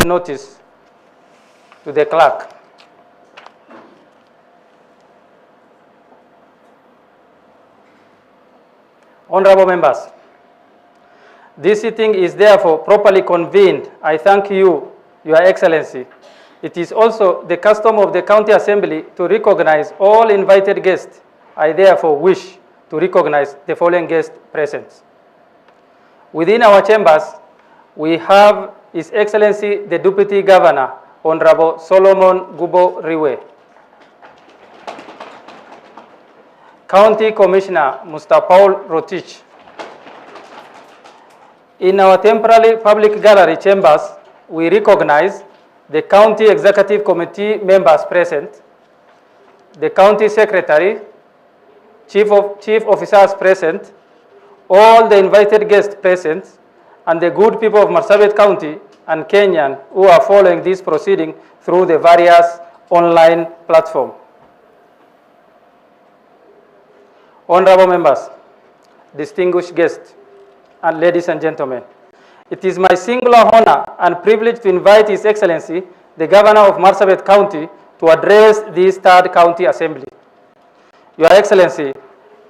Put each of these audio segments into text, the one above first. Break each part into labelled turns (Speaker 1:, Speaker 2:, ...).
Speaker 1: notice to the clerk. Honorable members, this sitting is therefore properly convened. I thank you, Your Excellency. It is also the custom of the County Assembly to recognize all invited guests. I therefore wish to recognize the following guests present. Within our chambers, we have His Excellency the Deputy Governor, Honorable Solomon Gubo Riwe. County Commissioner, Mr. Paul Rotich. In our temporary public gallery chambers, we recognize the County Executive Committee members present, the County Secretary, Chief Officers present, all the invited guests present, and the good people of Marsabit County and Kenyan who are following this proceeding through the various online platforms. Honorable members, distinguished guests, and ladies and gentlemen, it is my singular honor and privilege to invite His Excellency, the Governor of Marsabit County, to address this third County Assembly. Your Excellency,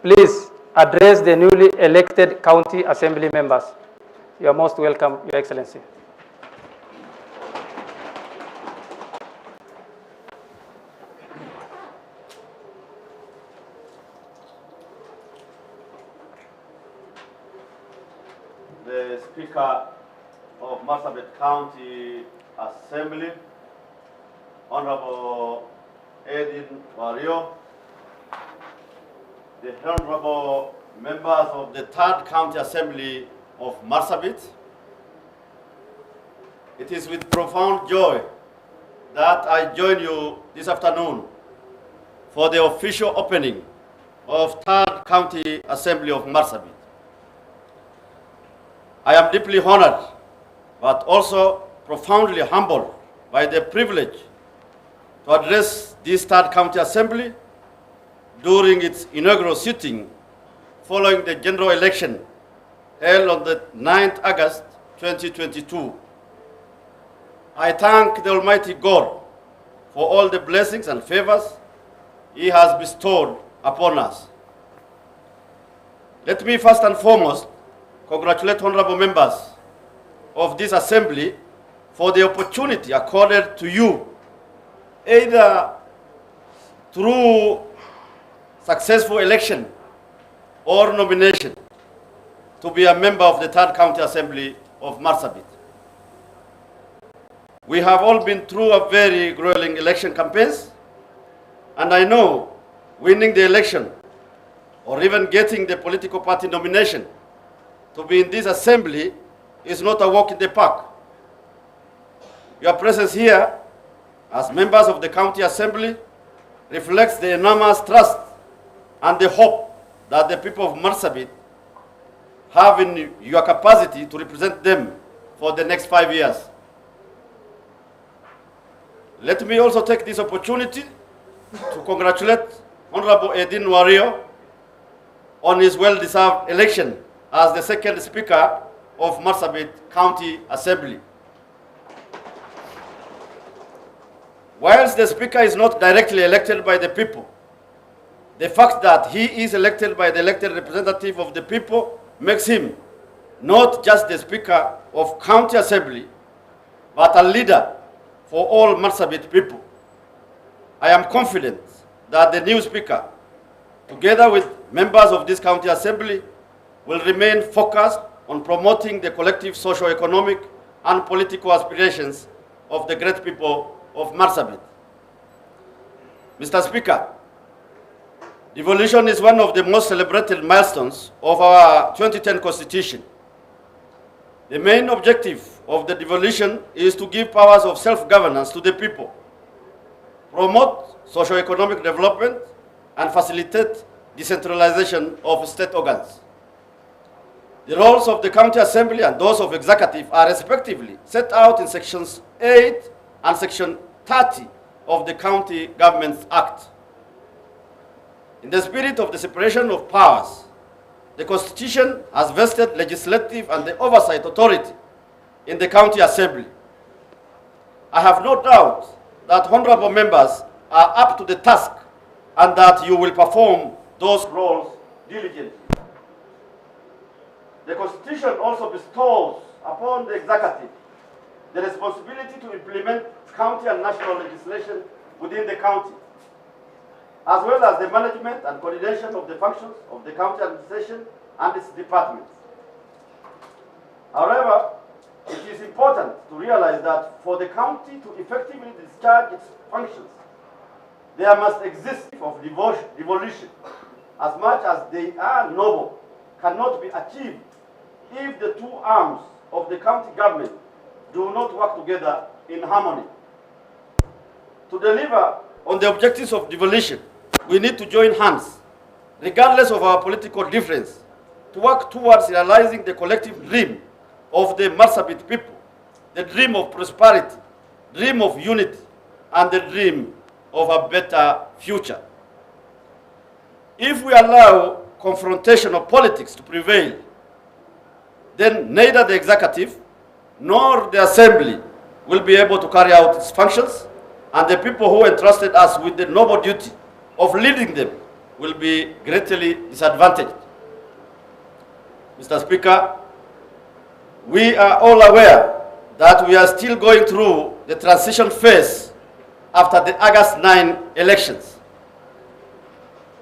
Speaker 1: please address the newly elected County Assembly members. You are most welcome, Your Excellency.
Speaker 2: The Speaker of Marsabit County Assembly, Honorable Edin Wario, the Honorable members of the Third County Assembly of Marsabit, it is with profound joy that I join you this afternoon for the official opening of Third County Assembly of Marsabit. I am deeply honored, but also profoundly humbled by the privilege to address this Third County Assembly during its inaugural sitting following the general election held on the 9th August 2022. I thank the Almighty God for all the blessings and favors He has bestowed upon us. Let me first and foremost congratulate honorable members of this assembly for the opportunity accorded to you, either through successful election or nomination, to be a member of the Third County Assembly of Marsabit. We have all been through a very grueling election campaigns, and I know winning the election or even getting the political party nomination to be in this assembly is not a walk in the park. Your presence here as members of the County Assembly reflects the enormous trust and the hope that the people of Marsabit have in your capacity to represent them for the next 5 years. Let me also take this opportunity to congratulate Honorable Edin Wario on his well-deserved election as the second Speaker of Marsabit County Assembly. Whilst the Speaker is not directly elected by the people, the fact that he is elected by the elected representative of the people makes him not just the Speaker of County Assembly, but a leader for all Marsabit people. I am confident that the new Speaker, together with members of this County Assembly, will remain focused on promoting the collective socio-economic and political aspirations of the great people of Marsabit. Mr. Speaker, devolution is one of the most celebrated milestones of our 2010 Constitution. The main objective of the devolution is to give powers of self-governance to the people, promote socio-economic development, and facilitate decentralization of state organs. The roles of the County Assembly and those of Executive are respectively set out in Sections 8 and Section 30 of the County Governments Act. In the spirit of the separation of powers, the Constitution has vested legislative and the oversight authority in the County Assembly. I have no doubt that honorable members are up to the task and that you will perform those roles diligently. The Constitution also bestows upon the executive the responsibility to implement county and national legislation within the county, as well as the management and coordination of the functions of the county administration and its departments. However, it is important to realize that for the county to effectively discharge its functions, there must exist of devolution, as much as they are noble, cannot be achieved if the two arms of the county government do not work together in harmony. To deliver on the objectives of devolution, we need to join hands, regardless of our political difference, to work towards realizing the collective dream of the MARSABIT people, the dream of prosperity, dream of unity, and the dream of a better future. If we allow confrontation of politics to prevail, then neither the executive nor the assembly will be able to carry out its functions, and the people who entrusted us with the noble duty of leading them will be greatly disadvantaged. Mr. Speaker, we are all aware that we are still going through the transition phase after the August 9 elections.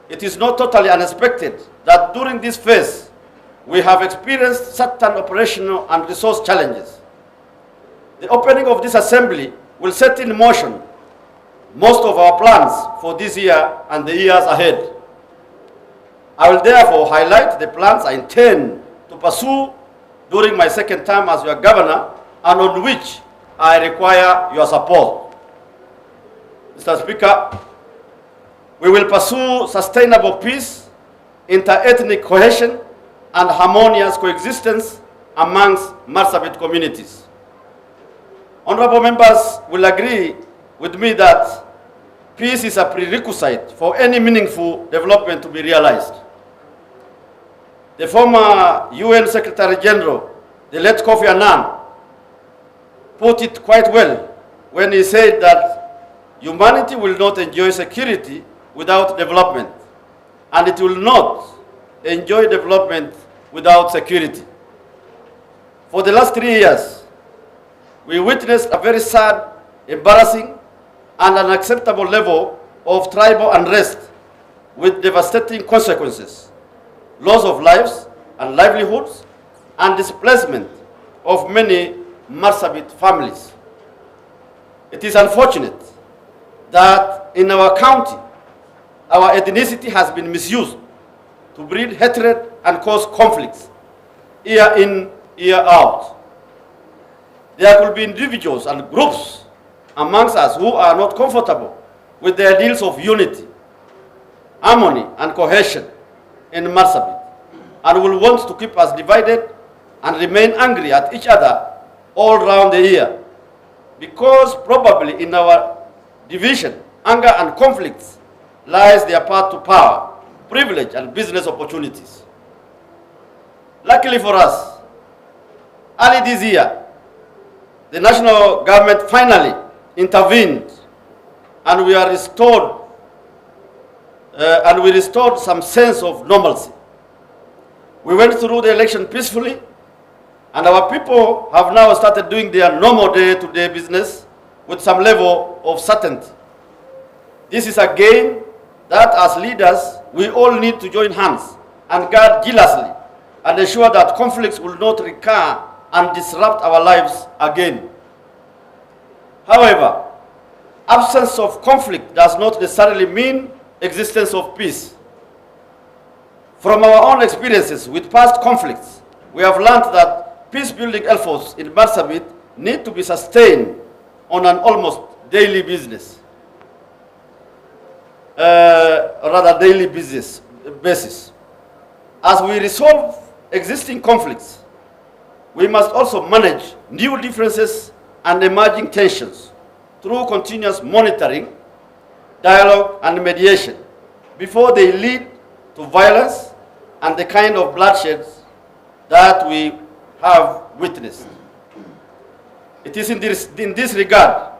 Speaker 2: It is not totally unexpected that during this phase, we have experienced certain operational and resource challenges. The opening of this assembly will set in motion most of our plans for this year and the years ahead. I will therefore highlight the plans I intend to pursue during my second term as your governor and on which I require your support. Mr. Speaker, we will pursue sustainable peace, inter-ethnic cohesion, and harmonious coexistence amongst MARSABIT communities. Honorable members will agree with me that peace is a prerequisite for any meaningful development to be realized. The former UN Secretary General, the late Kofi Annan, put it quite well when he said that humanity will not enjoy security without development, and it will not enjoy development without security. For the last 3 years, we witnessed a very sad, embarrassing, and unacceptable level of tribal unrest with devastating consequences, loss of lives and livelihoods, and displacement of many MARSABIT families. It is unfortunate that in our county, our ethnicity has been misused to breed hatred and cause conflicts, year in, year out. There could be individuals and groups amongst us who are not comfortable with the ideals of unity, harmony, and cohesion in MARSABIT, and will want to keep us divided and remain angry at each other all round the year, because probably in our division, anger and conflicts lies their path to power, privilege, and business opportunities. Luckily for us, early this year, the national government finally intervened, and we restored some sense of normalcy. We went through the election peacefully, and our people have now started doing their normal day-to-day business with some level of certainty. This is a gain that as leaders, we all need to join hands and guard jealously and ensure that conflicts will not recur and disrupt our lives again. However, absence of conflict does not necessarily mean existence of peace. From our own experiences with past conflicts, we have learned that peace-building efforts in MARSABIT need to be sustained on an almost daily basis. As we resolve existing conflicts, we must also manage new differences and emerging tensions through continuous monitoring, dialogue, and mediation before they lead to violence and the kind of bloodshed that we have witnessed. It is in this regard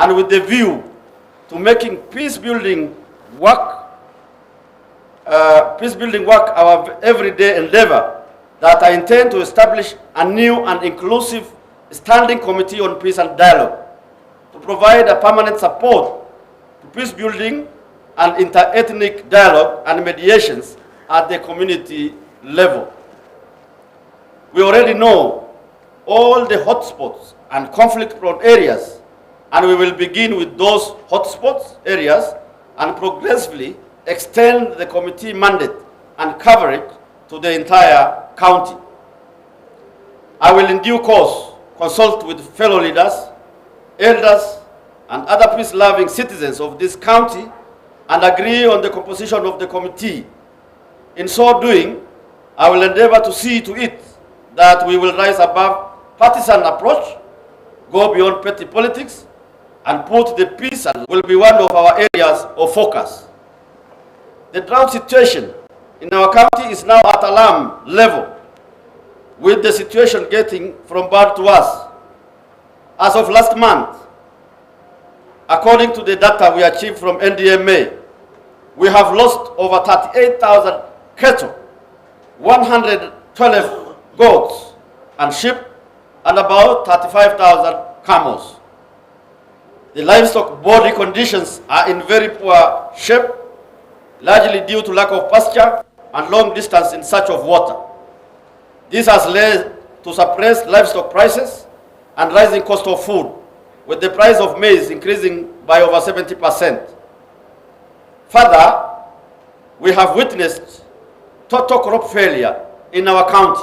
Speaker 2: and with the view to making peace-building work our everyday endeavor, that I intend to establish a new and inclusive Standing Committee on Peace and Dialogue to provide a permanent support to peace building and inter-ethnic dialogue and mediations at the community level. We already know all the hotspots and conflict-prone areas, and we will begin with those hotspots areas and progressively extend the committee mandate and coverage to the entire county. I will in due course consult with fellow leaders, elders, and other peace-loving citizens of this county and agree on the composition of the committee. In so doing, I will endeavor to see to it that we will rise above partisan approach, go beyond petty politics, and put the peace and will be one of our areas of focus. The drought situation in our county is now at alarm level, with the situation getting from bad to worse. As of last month, according to the data we achieved from NDMA, we have lost over 38,000 cattle, 112 goats and sheep, and about 35,000 camels. The livestock body conditions are in very poor shape, largely due to lack of pasture and long distance in search of water. This has led to suppressed livestock prices and rising cost of food, with the price of maize increasing by over 70%. Further, we have witnessed total crop failure in our county.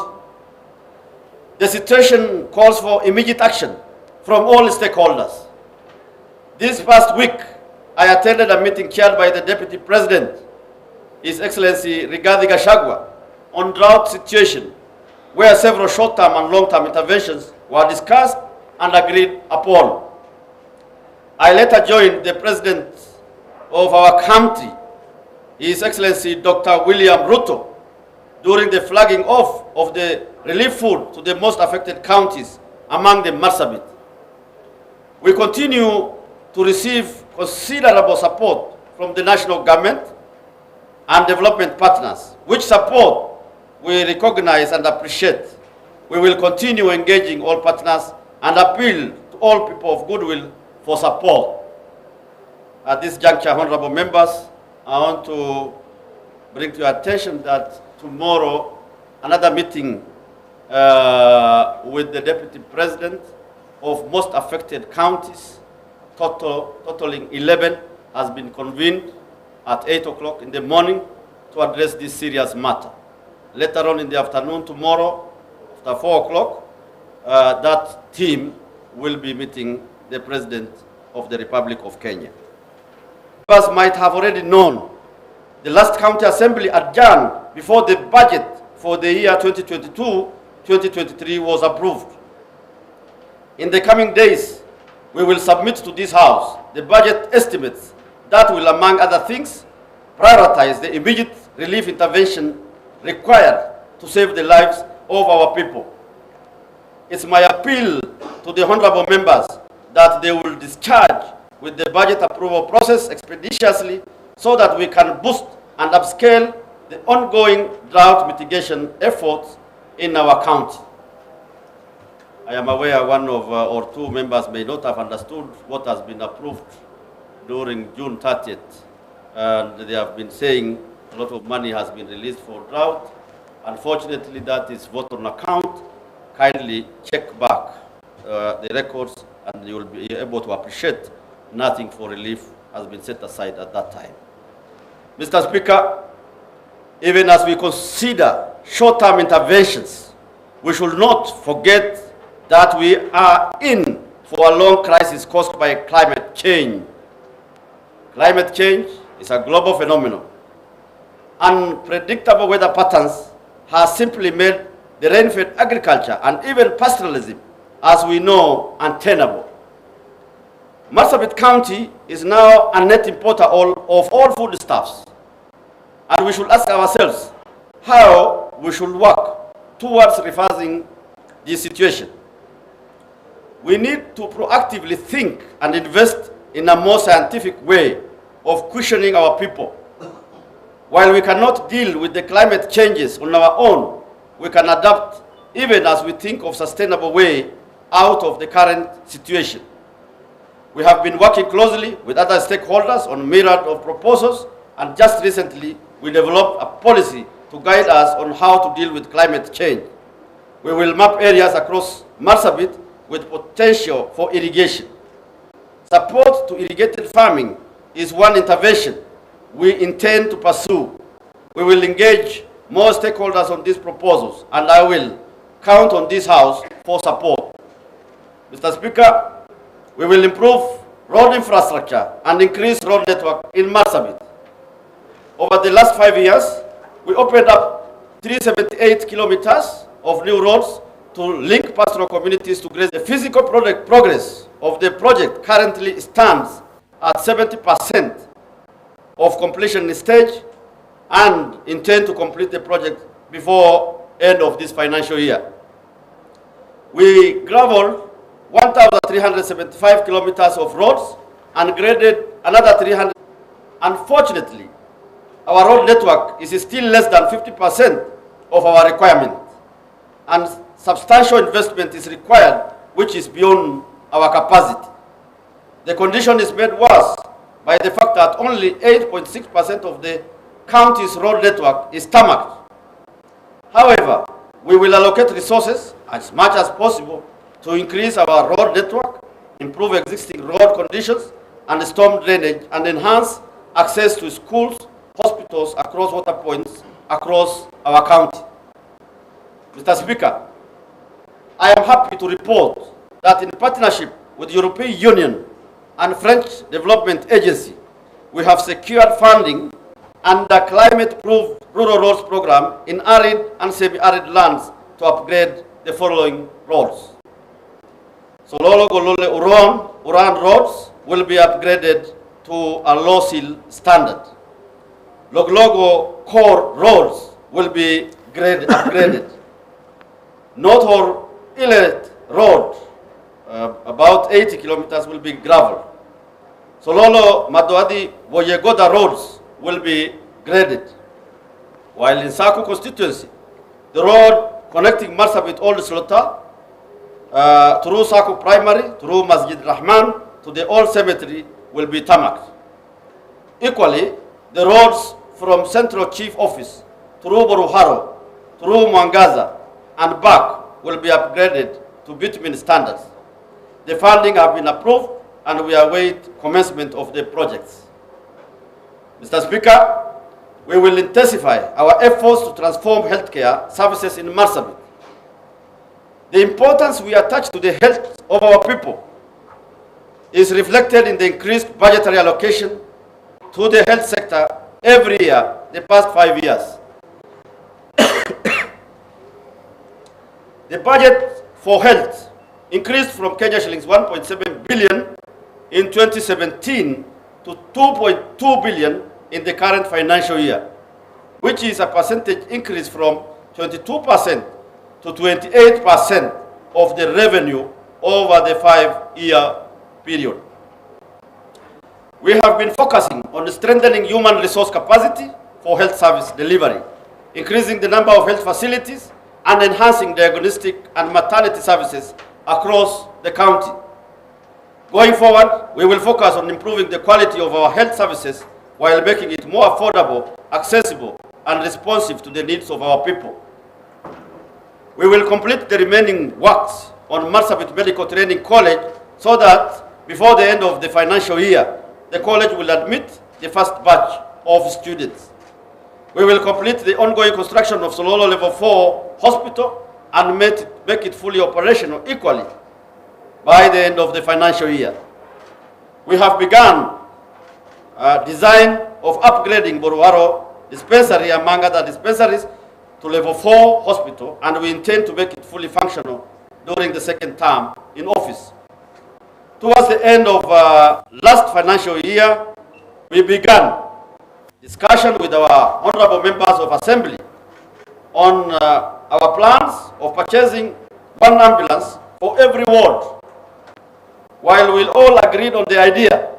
Speaker 2: The situation calls for immediate action from all stakeholders. This past week, I attended a meeting chaired by the Deputy President, His Excellency Rigathi Gachagua, on drought situation, where several short-term and long-term interventions were discussed and agreed upon. I later joined the President of our country, His Excellency Dr. William Ruto, during the flagging off of the relief food to the most affected counties among the MARSABIT. We continue to receive considerable support from the national government and development partners, which support we recognize and appreciate. We will continue engaging all partners and appeal to all people of goodwill for support. At this juncture, honorable members, I want to bring to your attention that tomorrow another meeting with the Deputy President of most affected counties, totaling 11, has been convened at 8 o'clock in the morning to address this serious matter. Later on in the afternoon tomorrow, after 4 o'clock, that team will be meeting the President of the Republic of Kenya. Members might have already known the last county assembly adjourned before the budget for the year 2022-2023 was approved. In the coming days, we will submit to this House the budget estimates that will, among other things, prioritize the immediate relief intervention required to save the lives of our people. It's my appeal to the honorable members that they will discharge with the budget approval process expeditiously so that we can boost and upscale the ongoing drought mitigation efforts in our county. I am aware one of or two members may not have understood what has been approved during June 30th. And they have been saying a lot of money has been released for drought. Unfortunately, that is vote on account. Kindly check back the records and you will be able to appreciate nothing for relief has been set aside at that time. Mr. Speaker, even as we consider short-term interventions, we should not forget that we are in for a long crisis caused by climate change. Climate change is a global phenomenon. Unpredictable weather patterns have simply made the rain-fed agriculture and even pastoralism, as we know, untenable. MARSABIT County is now a net importer of all foodstuffs, and we should ask ourselves how we should work towards reversing this situation. We need to proactively think and invest in a more scientific way of cushioning our people. While we cannot deal with the climate changes on our own, we can adapt even as we think of sustainable way out of the current situation. We have been working closely with other stakeholders on myriad of proposals, and just recently we developed a policy to guide us on how to deal with climate change. We will map areas across MARSABIT with potential for irrigation. Support to irrigated farming is one intervention we intend to pursue. We will engage more stakeholders on these proposals, and I will count on this House for support. Mr. Speaker, we will improve road infrastructure and increase road network in MARSABIT. Over the last 5 years, we opened up 378 kilometers of new roads to link pastoral communities to graze. The physical progress of the project currently stands at 70% of completion stage, and intend to complete the project before end of this financial year. We gravelled 1,375 kilometers of roads and graded another 300. Unfortunately, our road network is still less than 50% of our requirement, and substantial investment is required, which is beyond our capacity. The condition is made worse by the fact that only 8.6% of the county's road network is tarmacked. However, we will allocate resources as much as possible to increase our road network, improve existing road conditions and storm drainage, and enhance access to schools, hospitals across water points across our county. Mr. Speaker, I am happy to report that in partnership with the European Union and French Development Agency, we have secured funding under climate-proof rural roads program in arid and semi-arid lands to upgrade the following roads. Sololo Golole Uran roads will be upgraded to a low sill standard. Loglogo core roads will be upgraded. Notor Ilet road, about 80 kilometers, will be gravel. Sololo Madoadi Boyegoda roads will be graded. While in Saku constituency, the road connecting MARSABIT Old Slota through Saku Primary, through Masjid Rahman to the old cemetery will be tarmacked. Equally, the roads from Central Chief Office through Boruharo, through Mwangaza and back will be upgraded to bitumen standards. The funding have been approved and we await commencement of the projects. Mr. Speaker, we will intensify our efforts to transform healthcare services in MARSABIT. The importance we attach to the health of our people is reflected in the increased budgetary allocation to the health sector every year the past 5 years. The budget for health increased from Kenya shillings 1.7 billion in 2017 to 2.2 billion in the current financial year, which is a percentage increase from 22% to 28% of the revenue over the 5-year period. We have been focusing on strengthening human resource capacity for health service delivery, increasing the number of health facilities, and enhancing diagnostic and maternity services across the county. Going forward, we will focus on improving the quality of our health services while making it more affordable, accessible, and responsive to the needs of our people. We will complete the remaining works on MARSABIT Medical Training College so that before the end of the financial year, the college will admit the first batch of students. We will complete the ongoing construction of Sololo Level 4 Hospital and make it fully operational equally by the end of the financial year. We have begun design of upgrading Boruharo dispensary among other dispensaries to Level 4 Hospital, and we intend to make it fully functional during the second term in office. Towards the end of last financial year, we began discussion with our honorable members of assembly on our plans of purchasing one ambulance for every ward While we all agreed on the idea,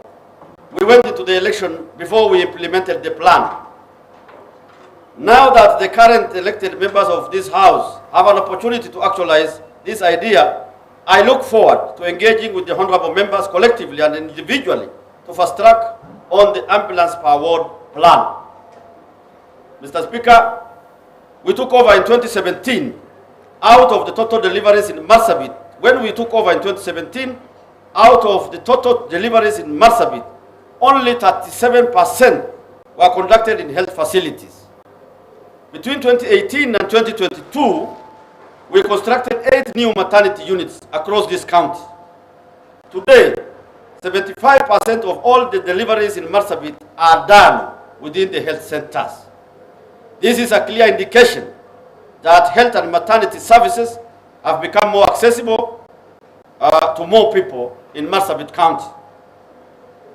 Speaker 2: we went into the election before we implemented the plan. Now that the current elected members of this House have an opportunity to actualize this idea, I look forward to engaging with the honorable members collectively and individually to fast track on the ambulance per ward plan. Mr. Speaker, we took over in 2017. Out of the total deliveries in MARSABIT, when we took over in 2017, out of the total deliveries in MARSABIT, only 37% were conducted in health facilities. Between 2018 and 2022, we constructed 8 new maternity units across this county. Today, 75% of all the deliveries in MARSABIT are done within the health centers. This is a clear indication that health and maternity services have become more accessible to more people in MARSABIT County.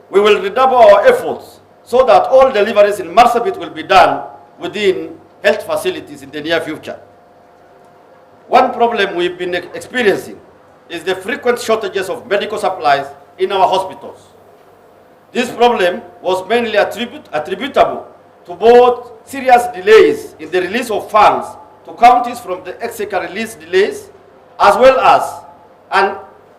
Speaker 2: We will redouble our efforts so that all deliveries in MARSABIT will be done within health facilities in the near future. One problem we've been experiencing is the frequent shortages of medical supplies in our hospitals. This problem was mainly attributable to both serious delays in the release of funds to counties from the exchequer release delays, as well as an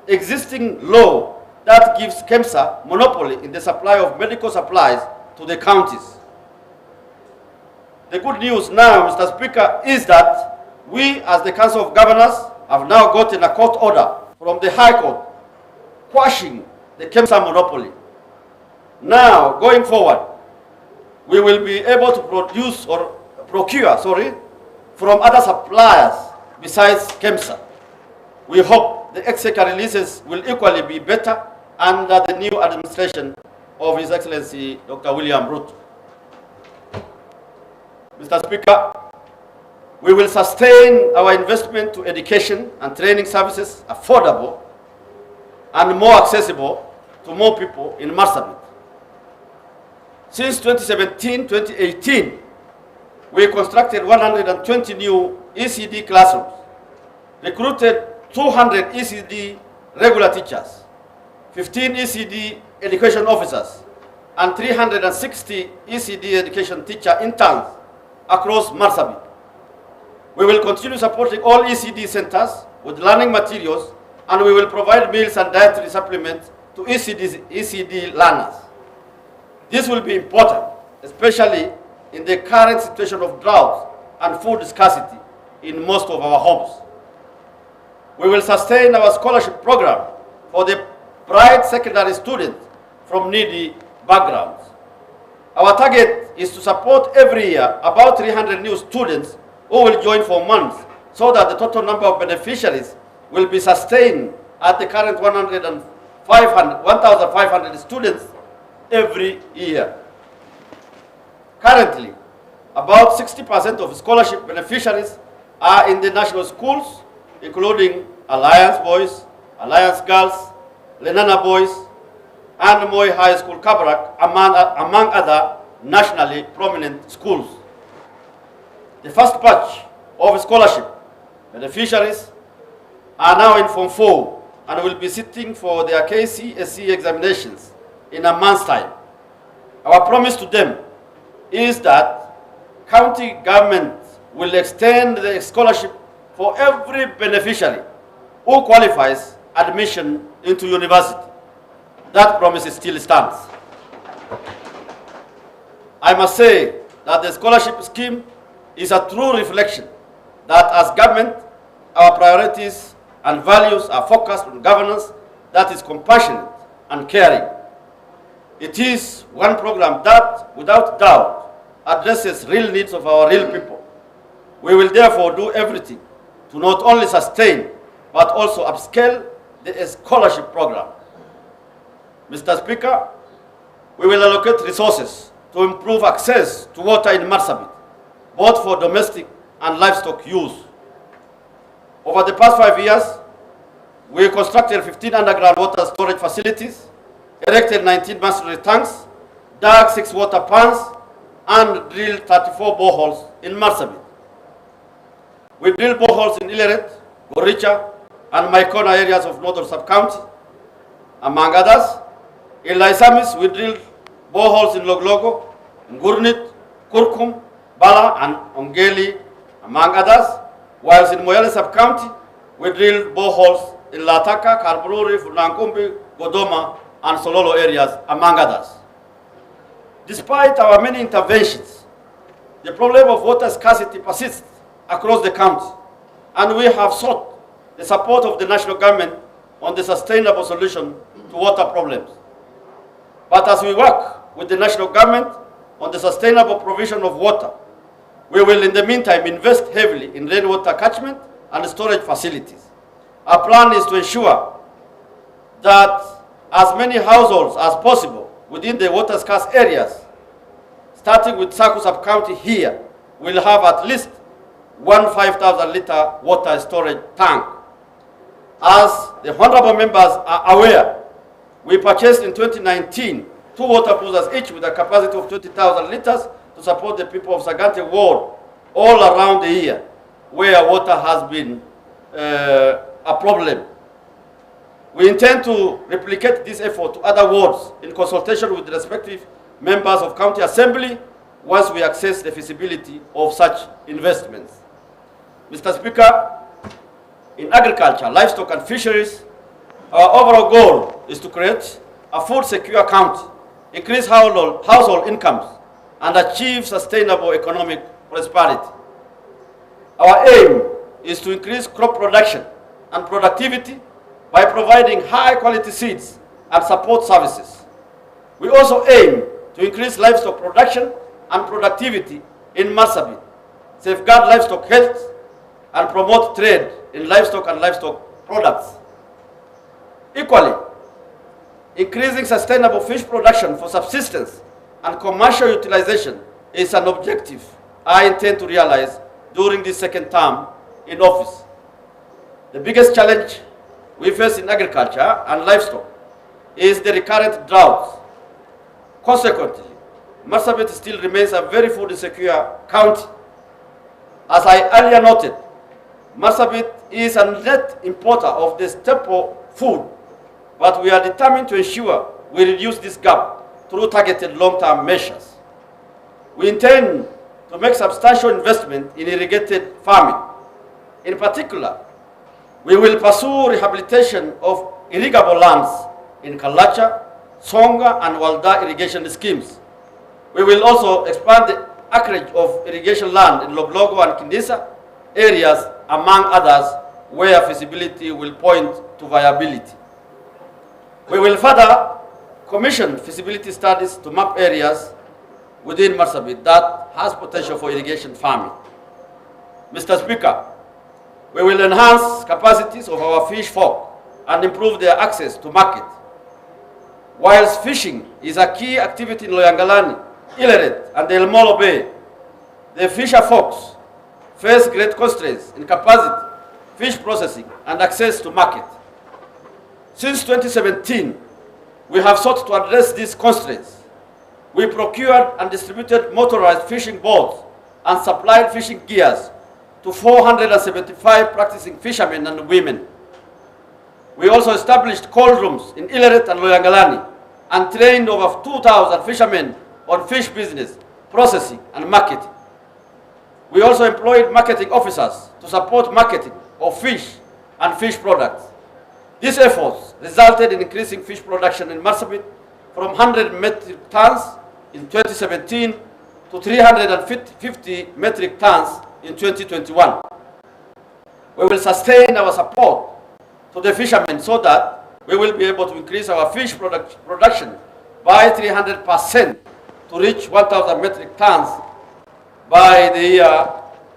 Speaker 2: existing law that gives KEMSA monopoly in the supply of medical supplies to the counties. The good news now, Mr. Speaker, is that we, as the Council of Governors, have now gotten a court order from the High Court quashing the KEMSA monopoly. Now, going forward, we will be able to procure from other suppliers besides KEMSA. We hope the exchequer releases will equally be better under the new administration of His Excellency Dr. William Ruto. Mr. Speaker, we will sustain our investment to education and training services affordable and more accessible to more people in MARSABIT. Since 2017-2018, we constructed 120 new ECD classrooms, recruited 200 ECD regular teachers, 15 ECD education officers, and 360 ECD education teacher interns across MARSABIT. We will continue supporting all ECD centers with learning materials, and we will provide meals and dietary supplements to ECD learners. This will be important, especially in the current situation of drought and food scarcity in most of our homes. We will sustain our scholarship program for the bright secondary students from needy backgrounds. Our target is to support every year about 300 new students who will join for months, so that the total number of beneficiaries will be sustained at the current 1,500 students every year. Currently, about 60% of scholarship beneficiaries are in the national schools, including Alliance Boys, Alliance Girls, Lenana Boys, and Moi High School Kabarak, among other nationally prominent schools. The first batch of scholarship beneficiaries are now in Form 4 and will be sitting for their KCSE examinations in a month's time. Our promise to them is that county government will extend the scholarship for every beneficiary who qualifies admission into university. That promise still stands. I must say that the scholarship scheme is a true reflection that as government, our priorities and values are focused on governance that is compassionate and caring. It is one program that, without doubt, addresses real needs of our real people. We will therefore do everything to not only sustain, but also upscale the scholarship program. Mr. Speaker, we will allocate resources to improve access to water in MARSABIT, both for domestic and livestock use. Over the past 5 years, we constructed 15 underground water storage facilities, erected 19 masonry tanks, dug 6 water pans, and drilled 34 boreholes in MARSABIT. We drilled boreholes in Ileret, Goricha, and Maikona areas of northern sub-county, among others. In Laisamis, we drilled boreholes in Loglogo, Ngurnit, Kurkum, Bala, and Ongeli, among others. Whilst in Moyale sub-county, we drilled boreholes in Lataka, Karbururi, Funankumbi, Godoma, and Sololo areas, among others. Despite our many interventions, the problem of water scarcity persists across the county, and we have sought the support of the national government on the sustainable solution to water problems. But as we work with the national government on the sustainable provision of water, we will in the meantime invest heavily in rainwater catchment and storage facilities. Our plan is to ensure that as many households as possible within the water scarce areas, starting with Saku sub-county here, will have at least one 5,000-liter water storage tank. As the honorable members are aware, we purchased in 2019 2 water cruisers each with a capacity of 20,000 liters to support the people of Sagante ward all around the year, where water has been a problem. We intend to replicate this effort to other wards in consultation with the respective members of county assembly once we assess the feasibility of such investments. Mr. Speaker, in agriculture, livestock and fisheries, our overall goal is to create a food secure county, increase household incomes, and achieve sustainable economic prosperity. Our aim is to increase crop production and productivity by providing high-quality seeds and support services. We also aim to increase livestock production and productivity in MARSABIT, safeguard livestock health, and promote trade in livestock and livestock products. Equally, increasing sustainable fish production for subsistence and commercial utilization is an objective I intend to realize during this second term in office. The biggest challenge we face in agriculture and livestock is the recurrent droughts. Consequently, MARSABIT still remains a very food insecure county. As I earlier noted, MARSABIT is a net importer of the staple food, but we are determined to ensure we reduce this gap through targeted long-term measures. We intend to make substantial investment in irrigated farming. In particular, we will pursue rehabilitation of irrigable lands in Kalacha, Songa, and Walda irrigation schemes. We will also expand the acreage of irrigation land in Loglogo and Kindisa areas, among others, where feasibility will point to viability. We will further commission feasibility studies to map areas within MARSABIT that has potential for irrigation farming. Mr. Speaker, we will enhance capacities of our fish folk and improve their access to market. Whilst fishing is a key activity in Loyangalani, Ileret, and the El Molo Bay, the fisher folks face great constraints in capacity, fish processing, and access to market. Since 2017, we have sought to address these constraints. We procured and distributed motorized fishing boats and supplied fishing gears to 475 practicing fishermen and women. We also established cold rooms in Ileret and Loyangalani and trained over 2,000 fishermen on fish business, processing, and marketing. We also employed marketing officers to support marketing of fish and fish products. These efforts resulted in increasing fish production in MARSABIT from 100 metric tons in 2017 to 350 metric tons in 2021. We will sustain our support to the fishermen so that we will be able to increase our fish production by 300% to reach 1,000 metric tons by the year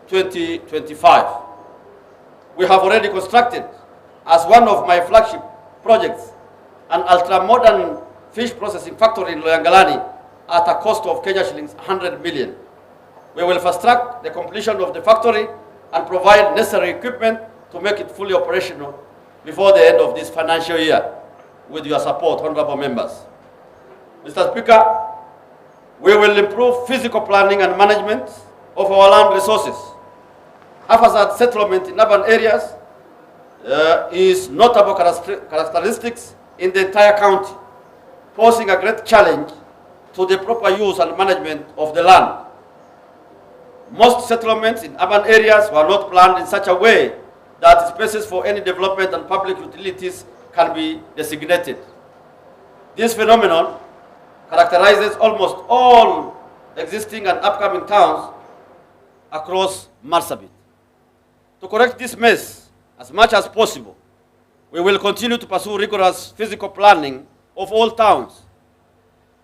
Speaker 2: 2025. We have already constructed, as one of my flagship projects, an ultra-modern fish processing factory in Loyangalani at a cost of Kenya shillings 100 million. We will fast-track the completion of the factory and provide necessary equipment to make it fully operational before the end of this financial year, with your support, honorable members. Mr. Speaker, we will improve physical planning and management of our land resources. Haphazard settlement in urban areas is notable characteristics in the entire county, posing a great challenge to the proper use and management of the land. Most settlements in urban areas were not planned in such a way that spaces for any development and public utilities can be designated. This phenomenon characterizes almost all existing and upcoming towns across MARSABIT. To correct this mess as much as possible, we will continue to pursue rigorous physical planning of all towns.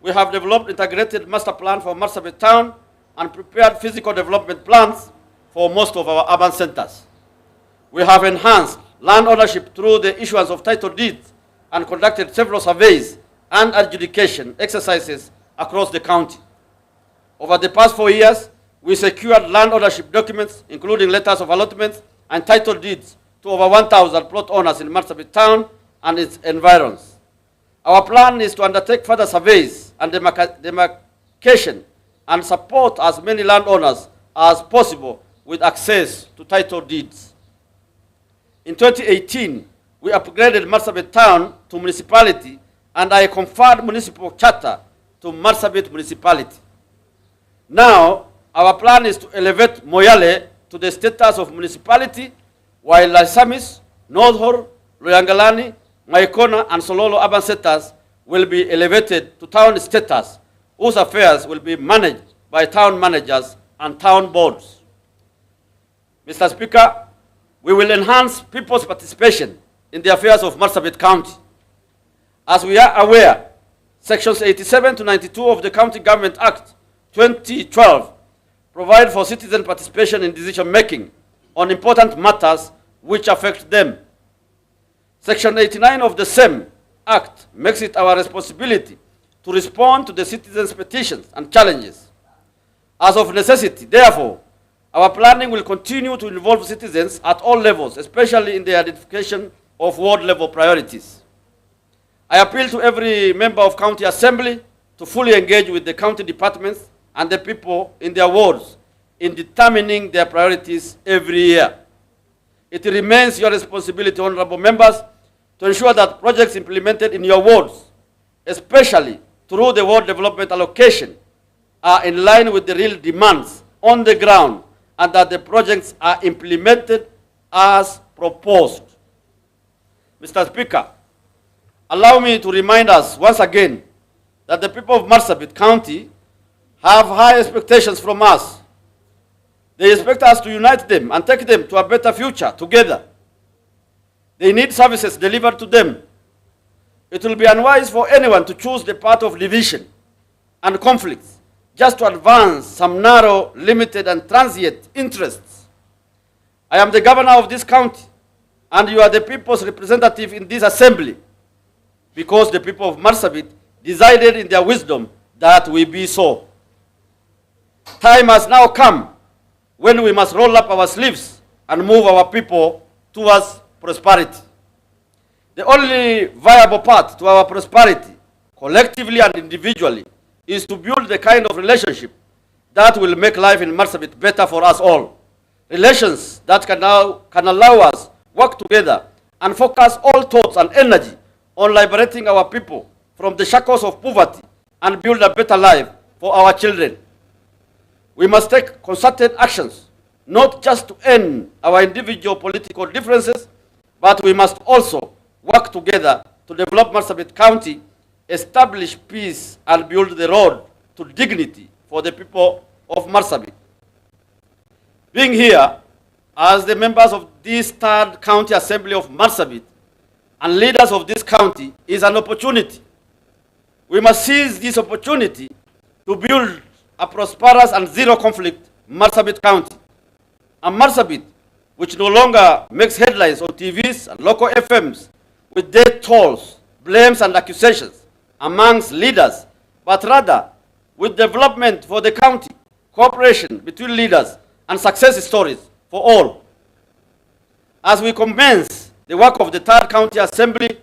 Speaker 2: We have developed integrated master plan for MARSABIT town and prepared physical development plans for most of our urban centers. We have enhanced land ownership through the issuance of title deeds and conducted several surveys and adjudication exercises across the county. Over the past 4 years, we secured land ownership documents, including letters of allotments and title deeds, to over 1,000 plot owners in MARSABIT town and its environs. Our plan is to undertake further surveys and demarcation and support as many landowners as possible with access to title deeds. In 2018, we upgraded MARSABIT town to municipality, and I conferred municipal charter to MARSABIT municipality. Now, our plan is to elevate Moyale to the status of municipality, while Laisamis, Northhor, Loyangalani, Maikona, and Sololo urban centers will be elevated to town status, whose affairs will be managed by town managers and town boards. Mr. Speaker, we will enhance people's participation in the affairs of MARSABIT County. As we are aware, Sections 87 to 92 of the County Government Act 2012 provide for citizen participation in decision-making on important matters which affect them. Section 89 of the same Act makes it our responsibility to respond to the citizens' petitions and challenges. As of necessity, therefore, our planning will continue to involve citizens at all levels, especially in the identification of ward-level priorities. I appeal to every member of County Assembly to fully engage with the county departments and the people in their wards in determining their priorities every year. It remains your responsibility, honorable members, to ensure that projects implemented in your wards, especially through the ward development allocation, are in line with the real demands on the ground and that the projects are implemented as proposed. Mr. Speaker, allow me to remind us once again that the people of MARSABIT County have high expectations from us. They expect us to unite them and take them to a better future together. They need services delivered to them. It will be unwise for anyone to choose the path of division and conflicts just to advance some narrow, limited, and transient interests. I am the governor of this county, and you are the people's representative in this assembly, because the people of MARSABIT decided in their wisdom that we be so. Time has now come when we must roll up our sleeves and move our people towards prosperity. The only viable path to our prosperity, collectively and individually, is to build the kind of relationship that will make life in MARSABIT better for us all. Relations that can allow us work together and focus all thoughts and energy on liberating our people from the shackles of poverty and build a better life for our children. We must take concerted actions, not just to end our individual political differences, but we must also work together to develop MARSABIT County, establish peace, and build the road to dignity for the people of MARSABIT. Being here as the members of this third County Assembly of MARSABIT and leaders of this county is an opportunity. We must seize this opportunity to build a prosperous and zero-conflict MARSABIT County. A MARSABIT which no longer makes headlines on TVs and local FMs with death tolls, blames, and accusations amongst leaders, but rather with development for the county, cooperation between leaders, and success stories for all. As we commence the work of the third County Assembly,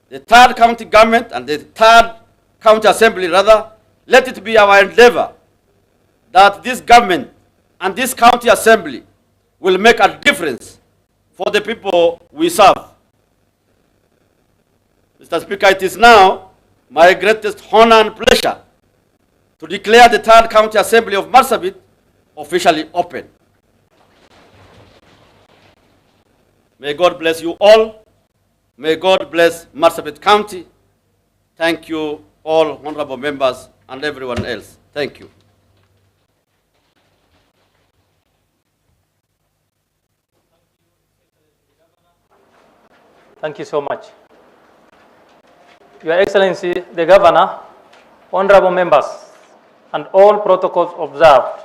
Speaker 2: the third county government, and the third County Assembly rather, let it be our endeavor that this government and this County Assembly will make a difference for the people we serve. Mr. Speaker, it is now my greatest honor and pleasure to declare the Third County Assembly of MARSABIT officially open. May God bless you all. May God bless MARSABIT County. Thank you all, honorable members, and everyone else. Thank you.
Speaker 1: Thank you so much. Your Excellency, the Governor, honorable members, and all protocols observed,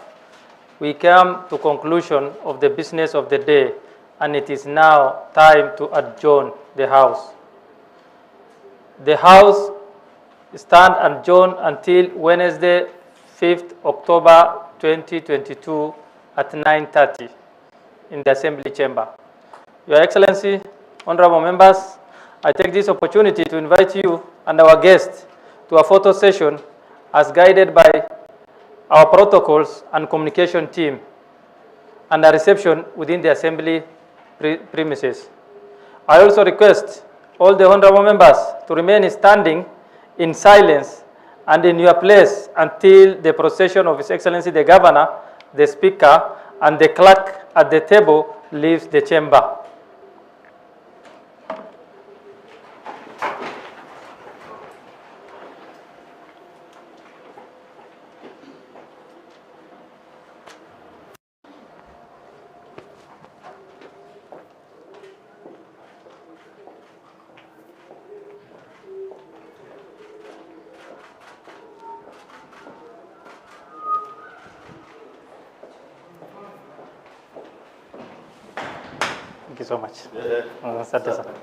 Speaker 1: we come to conclusion of the business of the day, and it is now time to adjourn the House. The House stand adjourned until Wednesday, 5th October 2022 at 9:30 in the Assembly Chamber. Your Excellency, honorable members, I take this opportunity to invite you and our guests to a photo session as guided by our protocols and communication team, and a reception within the Assembly premises. I also request all the honorable members to remain standing in silence and in your place until the procession of His Excellency the Governor, the Speaker, and the clerk at the table leaves the chamber. Thank you so much. Asante sana.